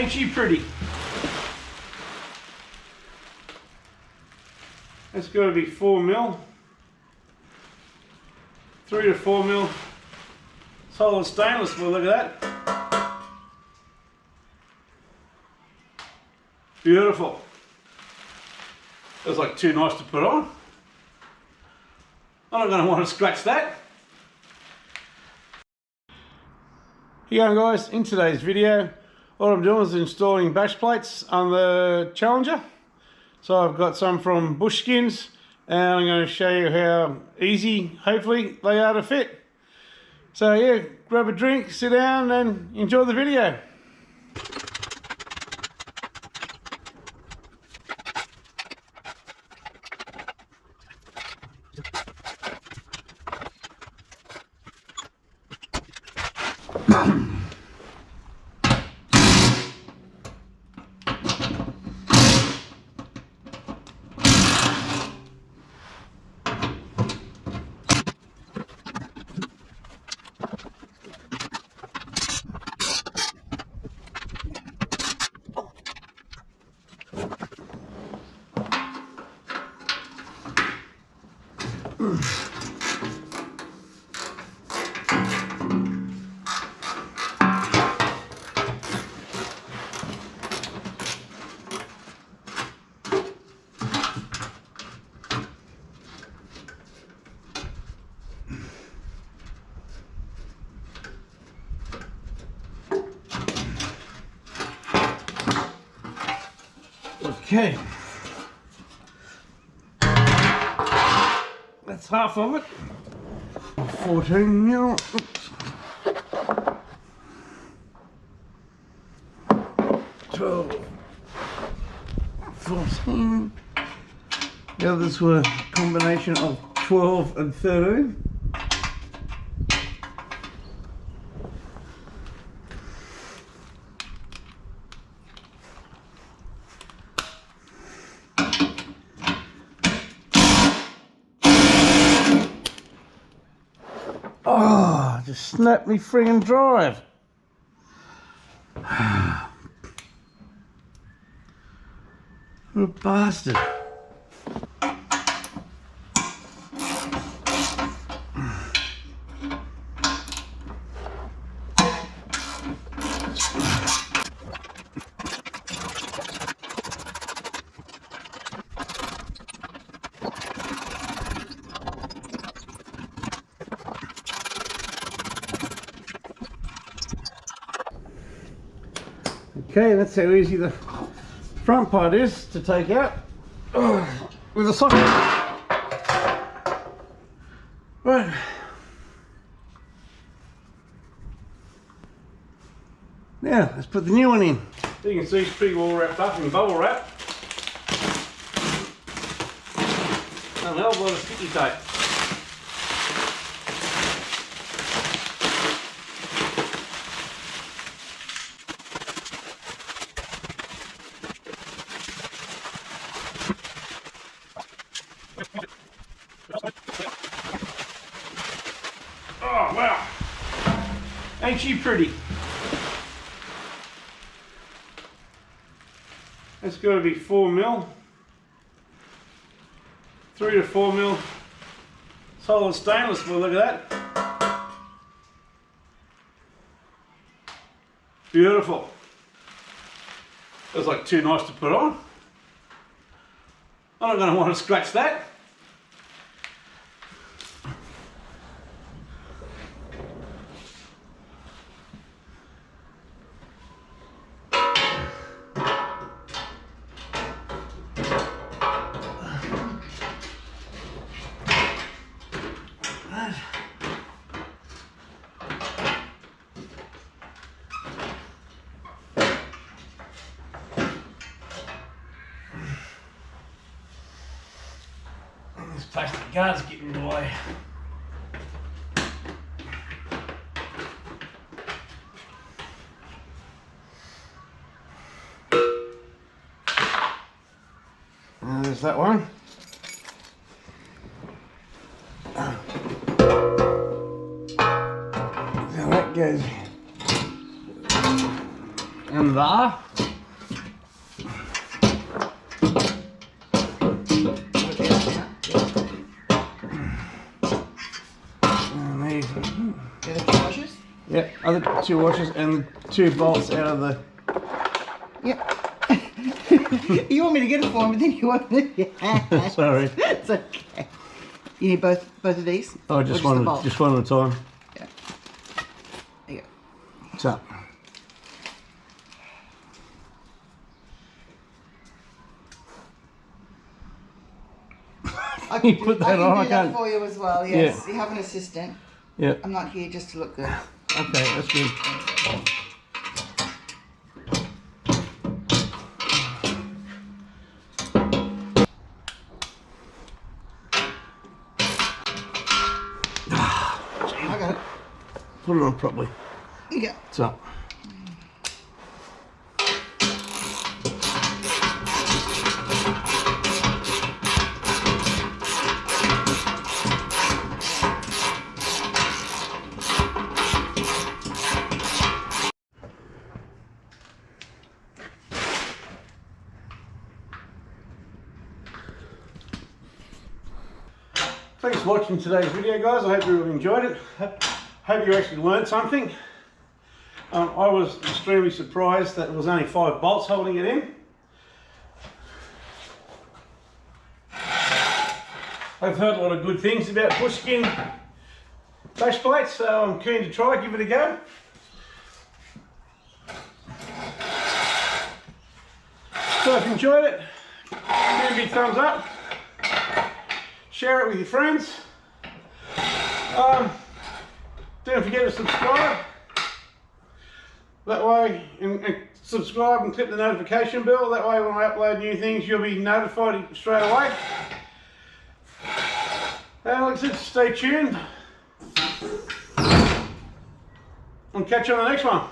Ain't she pretty? That's got to be 4mm. 3 to 4mm. Solid stainless, well, look at that. Beautiful. Feels like too nice to put on. I'm not going to want to scratch that. Here you go, guys. In today's video, what I'm doing is installing bash plates on the Challenger. So I've got some from Bush Skinz, and I'm going to show you how easy, hopefully, they are to fit. So yeah, grab a drink, sit down and enjoy the video. Okay, that's half of it. 14mm. Oops. 12, 14. The others were a combination of 12 and 13. Oh, just snapped me friggin' drive. What a bastard. Okay, that's how easy the front part is to take out with a socket. Right. Now, let's put the new one in. You can see it's pretty well wrapped up in bubble wrap. And a hell of a lot of sticky tape. Oh wow, ain't she pretty? That's got to be 4mm, 3 to 4mm, solid stainless, well, look at that. Beautiful. Feels like too nice to put on. I'm not going to want to scratch that. This plastic guard's getting in the way. And there's that one. Now that goes. And and the R. And these. The other 2 washers? Yep, other 2 washers and 2 bolts out of the. Yep. You want me to get it for him, but then you want me to. Sorry. It's okay. You need both of these? Oh, just one at a time. Yeah. There you go. What's up? I can put that on, I do that can't. for you as well, yes. Yeah. You have an assistant. Yeah. I'm not here just to look good. Okay, that's good. I got it. Put it on properly. Yeah. What's up? Thanks for watching today's video, guys. I hope you really enjoyed it. Hope you actually learned something. I was extremely surprised that there was only 5 bolts holding it in. I've heard a lot of good things about Bush Skinz bash plates, so I'm keen to try, give it a go. So if you enjoyed it, give it a big thumbs up. Share it with your friends. Don't forget to subscribe. That way, and subscribe and click the notification bell. That way when I upload new things, you'll be notified straight away. And like I said, stay tuned. And catch you on the next one.